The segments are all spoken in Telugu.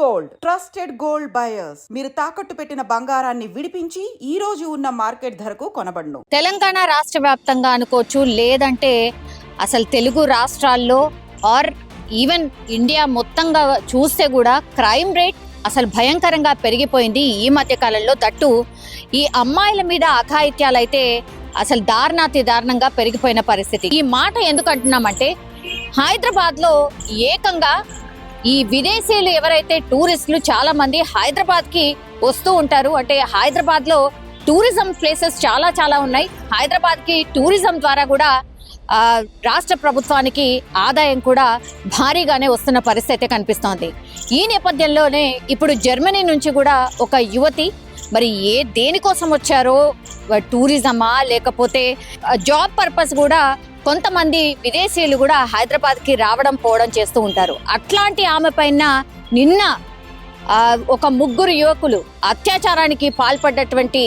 గోల్డ్ ట్రస్టెడ్ గోల్డ్ బయర్స్ మీరు తాకట్టు పెట్టిన బంగారాన్ని విడిపించి ఈ రోజు ఉన్న మార్కెట్ ధరకు కొనబడును. తెలంగాణ రాష్ట్ర వ్యాప్తంగా అనుకోవచ్చు, లేదంటే అసలు తెలుగు రాష్ట్రాల్లో ఆర్ ఈవెన్ ఇండియా మొత్తంగా చూస్తే కూడా క్రైమ్ రేట్ అసలు భయంకరంగా పెరిగిపోయింది ఈ మధ్య కాలంలో. దట్టు ఈ అమ్మాయిల మీద అఘాయిత్యాలు అయితే అసలు దారుణాతి దారుణంగా పెరిగిపోయిన పరిస్థితి. ఈ మాట ఎందుకు అంటున్నామంటే, హైదరాబాద్ లో ఏకంగా ఈ విదేశీయులు ఎవరైతే టూరిస్టులు చాలా మంది హైదరాబాద్ కి వస్తూ ఉంటారు. అంటే హైదరాబాద్ లో టూరిజం ప్లేసెస్ చాలా ఉన్నాయి. హైదరాబాద్ కి టూరిజం ద్వారా కూడా రాష్ట్ర ప్రభుత్వానికి ఆదాయం కూడా భారీగానే వస్తున్న పరిస్థితి కనిపిస్తోంది. ఈ నేపథ్యంలోనే ఇప్పుడు జర్మనీ నుంచి కూడా ఒక యువతి మరి దేనికోసం వచ్చారో, టూరిజమా లేకపోతే జాబ్ పర్పస్ కూడా కొంతమంది విదేశీయులు కూడా హైదరాబాద్ కి రావడం పోవడం చేస్తూ ఉంటారు. అట్లాంటి ఆమె పైన నిన్న ఒక ముగ్గురు యువకులు అత్యాచారానికి పాల్పడ్డటువంటి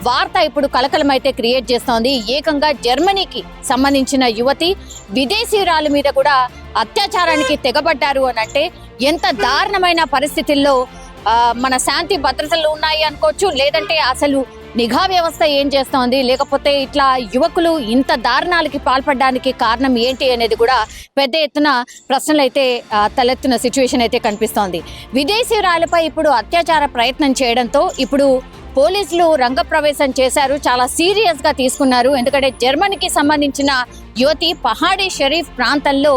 వార్త ఇప్పుడు కలకలమైతే క్రియేట్ చేస్తోంది. ఏకంగా జర్మనీకి సంబంధించిన యువతి విదేశీయురాల మీద కూడా అత్యాచారానికి తెగబడ్డారు అని అంటే ఎంత దారుణమైన పరిస్థితుల్లో మన శాంతి భద్రతలు ఉన్నాయి అనుకోవచ్చు, లేదంటే అసలు నిఘా వ్యవస్థ ఏం చేస్తోంది, లేకపోతే ఇట్లా యువకులు ఇంత దారుణాలకి పాల్పడడానికి కారణం ఏంటి అనేది కూడా పెద్ద ఎత్తున ప్రశ్నలు అయితే తలెత్తున్న సిచ్యువేషన్ అయితే కనిపిస్తోంది. విదేశీయురాలపై ఇప్పుడు అత్యాచార ప్రయత్నం చేయడంతో ఇప్పుడు పోలీసులు రంగప్రవేశం చేశారు. చాలా సీరియస్ గా తీసుకున్నారు. ఎందుకంటే జర్మనీకి సంబంధించిన యువతి పహాడీ షరీఫ్ ప్రాంతంలో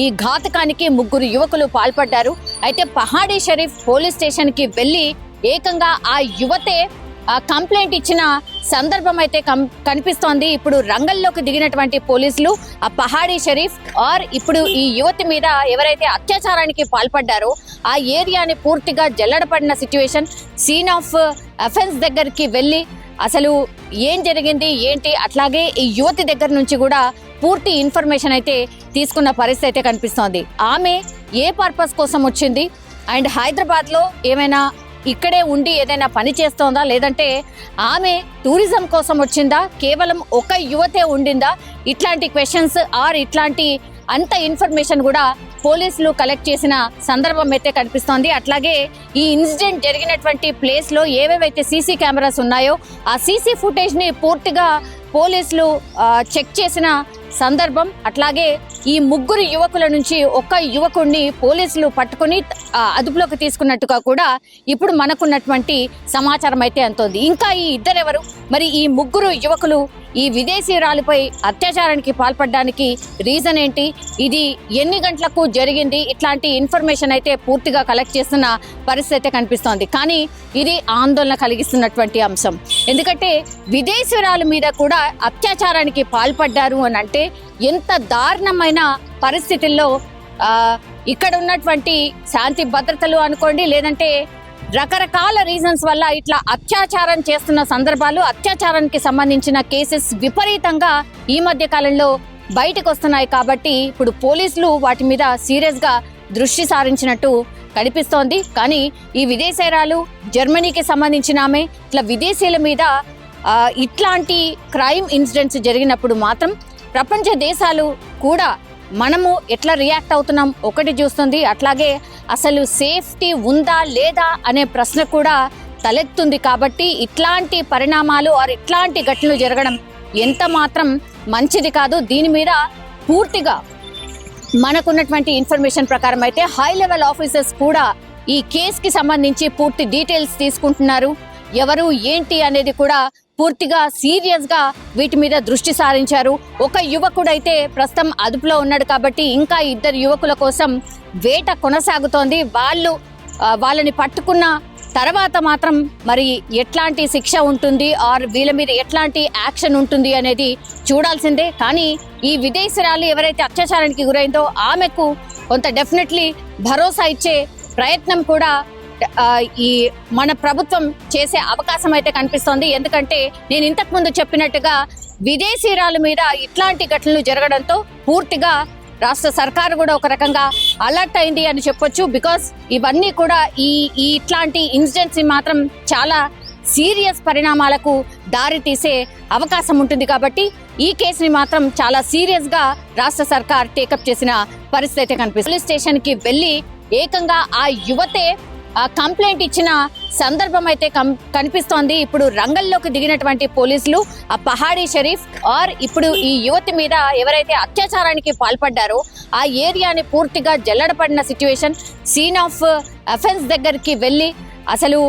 ఈ ఘాతకానికి ముగ్గురు యువకులు పాల్పడ్డారు. అయితే పహాడీ షరీఫ్ పోలీస్ స్టేషన్ కి వెళ్లి ఏకంగా ఆ యువతే కంప్లైంట్ ఇచ్చిన సందర్భం అయితే కనిపిస్తోంది. ఇప్పుడు రంగంలోకి దిగినటువంటి పోలీసులు ఆ పహాడీ షరీఫ్ ఇప్పుడు ఈ యువతి మీద ఎవరైతే అత్యాచారానికి పాల్పడ్డారో ఆ ఏరియాని పూర్తిగా జల్లడపడిన సిచ్యువేషన్. సీన్ ఆఫ్ అఫెన్స్ దగ్గరికి వెళ్ళి అసలు ఏం జరిగింది ఏంటి, అట్లాగే ఈ యువతి దగ్గర నుంచి కూడా పూర్తి ఇన్ఫర్మేషన్ అయితే తీసుకున్న పరిస్థితి అయితే కనిపిస్తోంది. ఆమె ఏ పర్పస్ కోసం వచ్చింది అండ్ హైదరాబాద్ లో ఏమైనా ఇక్కడే ఉండి ఏదైనా పని చేస్తోందా, లేదంటే ఆమె టూరిజం కోసం వచ్చిందా, కేవలం ఒక యువతే ఉండిందా, ఇట్లాంటి క్వశ్చన్స్ ఇట్లాంటి అంత ఇన్ఫర్మేషన్ కూడా పోలీసులు కలెక్ట్ చేసిన సందర్భం అయితే కనిపిస్తోంది. అట్లాగే ఈ ఇన్సిడెంట్ జరిగినటువంటి ప్లేస్ లో ఏవేవైతే సీసీ కెమెరాస్ ఉన్నాయో ఆ సీసీ ఫుటేజ్ ని పూర్తిగా పోలీసులు చెక్ చేసిన సందర్భం. అట్లాగే ఈ ముగ్గురు యువకుల నుంచి ఒక యువకుడిని పోలీసులు పట్టుకుని అదుపులోకి తీసుకున్నట్టుగా కూడా ఇప్పుడు మనకున్నటువంటి సమాచారం అయితే అంతోంది. ఇంకా ఈ ఇద్దరెవరు, మరి ఈ ముగ్గురు యువకులు ఈ విదేశీయురాలిపై అత్యాచారానికి పాల్పడడానికి రీజన్ ఏంటి, ఇది ఎన్ని గంటలకు జరిగింది, ఇట్లాంటి ఇన్ఫర్మేషన్ అయితే పూర్తిగా కలెక్ట్ చేస్తున్న పరిస్థితి అయితే కనిపిస్తోంది. కానీ ఇది ఆందోళన కలిగిస్తున్నటువంటి అంశం. ఎందుకంటే విదేశీయురాల మీద కూడా అత్యాచారానికి పాల్పడ్డారు అని అంటే ఎంత దారుణమైన పరిస్థితుల్లో ఇక్కడ ఉన్నటువంటి శాంతి భద్రతలు అనుకోండి, లేదంటే రకరకాల రీజన్స్ వల్ల ఇట్లా అత్యాచారం చేస్తున్న సందర్భాలు, అత్యాచారానికి సంబంధించిన కేసెస్ విపరీతంగా ఈ మధ్య కాలంలో బయటకు వస్తున్నాయి. కాబట్టి ఇప్పుడు పోలీసులు వాటి మీద సీరియస్ గా దృష్టి సారించినట్టు కనిపిస్తోంది. కానీ ఈ విదేశీయురాలు జర్మనీకి సంబంధించిన ఆమె ఇట్లా విదేశీయుల మీద ఇట్లాంటి క్రైమ్ ఇన్సిడెంట్స్ జరిగినప్పుడు మాత్రం ప్రపంచ దేశాలు కూడా మనము ఎట్లా రియాక్ట్ అవుతున్నాం ఒకటి చూస్తుంది. అట్లాగే అసలు సేఫ్టీ ఉందా లేదా అనే ప్రశ్న కూడా తలెత్తుంది. కాబట్టి ఇట్లాంటి పరిణామాలు ఇట్లాంటి ఘటనలు జరగడం ఎంత మాత్రం మంచిది కాదు. దీని మీద పూర్తిగా మనకున్నటువంటి ఇన్ఫర్మేషన్ ప్రకారం అయితే హై లెవెల్ ఆఫీసర్స్ కూడా ఈ కేసుకి సంబంధించి పూర్తి డీటెయిల్స్ తీసుకుంటున్నారు. ఎవరు ఏంటి అనేది కూడా పూర్తిగా సీరియస్ గా వీటి మీద దృష్టి సారించారు. ఒక యువకుడైతే ప్రస్తుతం అదుపులో ఉన్నాడు. కాబట్టి ఇంకా ఇద్దరు యువకుల కోసం వేట కొనసాగుతోంది. వాళ్ళని పట్టుకున్న తర్వాత మాత్రం మరి ఎట్లాంటి శిక్ష ఉంటుంది వీళ్ళ మీద ఎట్లాంటి యాక్షన్ ఉంటుంది అనేది చూడాల్సిందే. కానీ ఈ విదేశీయురాలు ఎవరైతే అత్యాచారానికి గురైందో ఆమెకు కొంత డెఫినెట్లీ భరోసా ఇచ్చే ప్రయత్నం కూడా ఈ మన ప్రభుత్వం చేసే అవకాశం అయితే కనిపిస్తోంది. ఎందుకంటే నేను ఇంతకు ముందు చెప్పినట్టుగా విదేశీయురాల మీద ఇట్లాంటి ఘటనలు జరగడంతో పూర్తిగా రాష్ట్ర సర్కారు కూడా ఒక రకంగా అలర్ట్ అయింది అని చెప్పొచ్చు. బికాస్ ఇవన్నీ కూడా ఇట్లాంటి ఇన్సిడెంట్స్ మాత్రం చాలా సీరియస్ పరిణామాలకు దారి తీసే అవకాశం ఉంటుంది. కాబట్టి ఈ కేసుని మాత్రం చాలా సీరియస్ గా రాష్ట్ర సర్కార్ టేకప్ చేసిన పరిస్థితి అయితే కనిపిస్తుంది. పోలీస్ స్టేషన్ కి వెళ్లి ఏకంగా ఆ యువతే కంప్లైంట్ ఇచ్చిన సందర్భం అయితే కనిపిస్తోంది. ఇప్పుడు రంగంలోకి దిగినటువంటి పోలీసులు ఆ పహాడీ షరీఫ్ ఆర్ ఇప్పుడు ఈ యువతి మీద ఎవరైతే అత్యాచారానికి పాల్పడ్డారో ఆ ఏరియాని పూర్తిగా జల్లడపడిన సిచ్యువేషన్, సీన్ ఆఫ్ అఫెన్స్ దగ్గరికి వెళ్ళి అసలు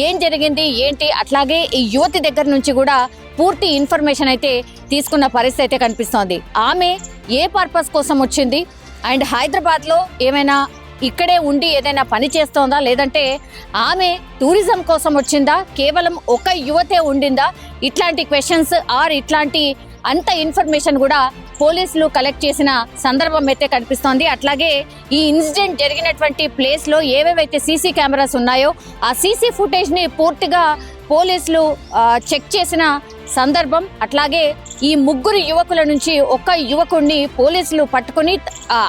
ఏం జరిగింది ఏంటి, అట్లాగే ఈ యువతి దగ్గర నుంచి కూడా పూర్తి ఇన్ఫర్మేషన్ అయితే తీసుకున్న పరిస్థితి అయితే కనిపిస్తోంది. ఆమె ఏ పర్పస్ కోసం వచ్చింది అండ్ హైదరాబాద్లో ఏమైనా ఇక్కడే ఉండి ఏదైనా పని చేస్తోందా, లేదంటే ఆమె టూరిజం కోసం వచ్చిందా, కేవలం ఒక యువతే ఉండిందా, ఇట్లాంటి క్వశ్చన్స్ ఆర్ ఇట్లాంటి అంత ఇన్ఫర్మేషన్ కూడా పోలీసులు కలెక్ట్ చేసిన సందర్భం అయితే కనిపిస్తోంది. అట్లాగే ఈ ఇన్సిడెంట్ జరిగినటువంటి ప్లేస్లో ఏవేవైతే సీసీ కెమెరాస్ ఉన్నాయో ఆ సీసీ ఫుటేజ్ని పూర్తిగా పోలీసులు చెక్ చేసిన సందర్భం. అట్లాగే ఈ ముగ్గురు యువకుల నుంచి ఒక యువకుడిని పోలీసులు పట్టుకుని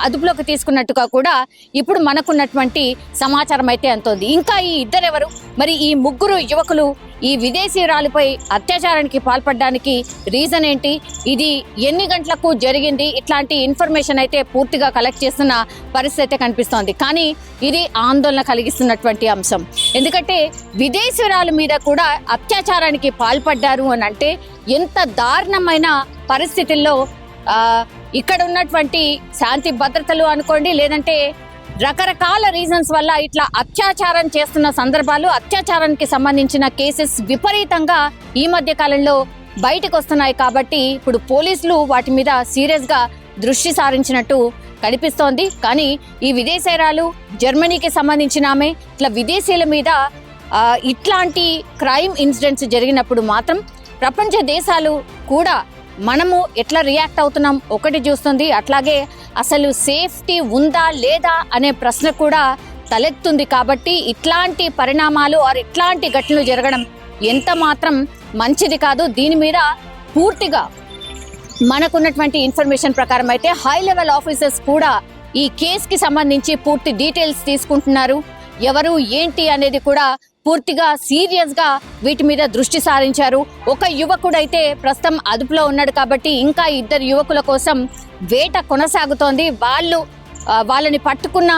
అదుపులోకి తీసుకున్నట్టుగా కూడా ఇప్పుడు మనకున్నటువంటి సమాచారం అయితే అంతోంది. ఇంకా ఈ ఇద్దరెవరు, మరి ఈ ముగ్గురు యువకులు ఈ విదేశీయురాలిపై అత్యాచారానికి పాల్పడడానికి రీజన్ ఏంటి, ఇది ఎన్ని గంటలకు జరిగింది, ఇట్లాంటి ఇన్ఫర్మేషన్ అయితే పూర్తిగా కలెక్ట్ చేస్తున్న పరిస్థితి అయితే కనిపిస్తోంది. కానీ ఇది ఆందోళన కలిగిస్తున్నటువంటి అంశం. ఎందుకంటే విదేశీయురాల మీద కూడా అత్యాచారానికి పాల్పడ్డారు అని అంటే ఎంత దారుణమైన పరిస్థితుల్లో ఇక్కడ ఉన్నటువంటి శాంతి భద్రతలు అనుకోండి, లేదంటే రకరకాల రీజన్స్ వల్ల ఇట్లా అత్యాచారం చేస్తున్న సందర్భాలు, అత్యాచారానికి సంబంధించిన కేసెస్ విపరీతంగా ఈ మధ్య కాలంలో బయటకు వస్తున్నాయి. కాబట్టి ఇప్పుడు పోలీసులు వాటి మీద సీరియస్ గా దృష్టి సారించినట్టు కనిపిస్తోంది. కానీ ఈ విదేశీయురాలు జర్మనీకి సంబంధించిన ఆమె ఇట్లా విదేశీయుల మీద ఇట్లాంటి క్రైమ్ ఇన్సిడెంట్స్ జరిగినప్పుడు మాత్రం ప్రపంచ దేశాలు కూడా మనము ఎట్లా రియాక్ట్ అవుతున్నాం ఒకటి చూస్తుంది. అట్లాగే అసలు సేఫ్టీ ఉందా లేదా అనే ప్రశ్న కూడా తలెత్తుంది. కాబట్టి ఇట్లాంటి పరిణామాలు ఆర్ ఇట్లాంటి ఘటనలు జరగడం ఎంత మాత్రం మంచిది కాదు. దీని మీద పూర్తిగా మనకున్నటువంటి ఇన్ఫర్మేషన్ ప్రకారం అయితే హై లెవెల్ ఆఫీసర్స్ కూడా ఈ కేసుకి సంబంధించి పూర్తి డీటెయిల్స్ తీసుకుంటున్నారు. ఎవరు ఏంటి అనేది కూడా పూర్తిగా సీరియస్ గా వీటి మీద దృష్టి సారించారు. ఒక యువకుడైతే ప్రస్తుతం అదుపులో ఉన్నాడు కాబట్టి ఇంకా ఇద్దరు యువకుల కోసం వేట కొనసాగుతోంది. వాళ్ళని పట్టుకున్న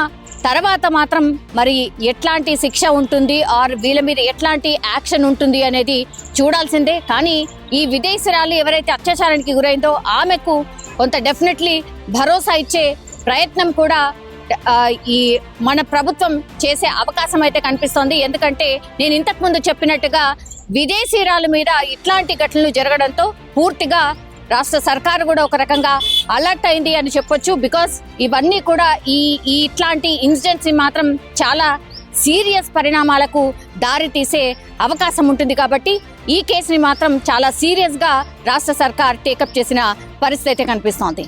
తర్వాత మాత్రం మరి ఎట్లాంటి శిక్ష ఉంటుంది ఆర్ వీళ్ళ మీద ఎట్లాంటి యాక్షన్ ఉంటుంది అనేది చూడాల్సిందే. కానీ ఈ విదేశీయురాలు ఎవరైతే అత్యాచారానికి గురైందో ఆమెకు కొంత డెఫినెట్లీ భరోసా ఇచ్చే ప్రయత్నం కూడా ఈ మన ప్రభుత్వం చేసే అవకాశం అయితే కనిపిస్తోంది. ఎందుకంటే నేను ఇంతకు ముందు చెప్పినట్టుగా విదేశీయురాల మీద ఇట్లాంటి ఘటనలు జరగడంతో పూర్తిగా రాష్ట్ర సర్కారు కూడా ఒక రకంగా అలర్ట్ అయింది అని చెప్పొచ్చు. బికాస్ ఇవన్నీ కూడా ఈ ఇట్లాంటి ఇన్సిడెంట్స్ మాత్రం చాలా సీరియస్ పరిణామాలకు దారి తీసే అవకాశం ఉంటుంది. కాబట్టి ఈ కేసుని మాత్రం చాలా సీరియస్ గా రాష్ట్ర సర్కార్ టేకప్ చేసిన పరిస్థితి అయితే కనిపిస్తోంది.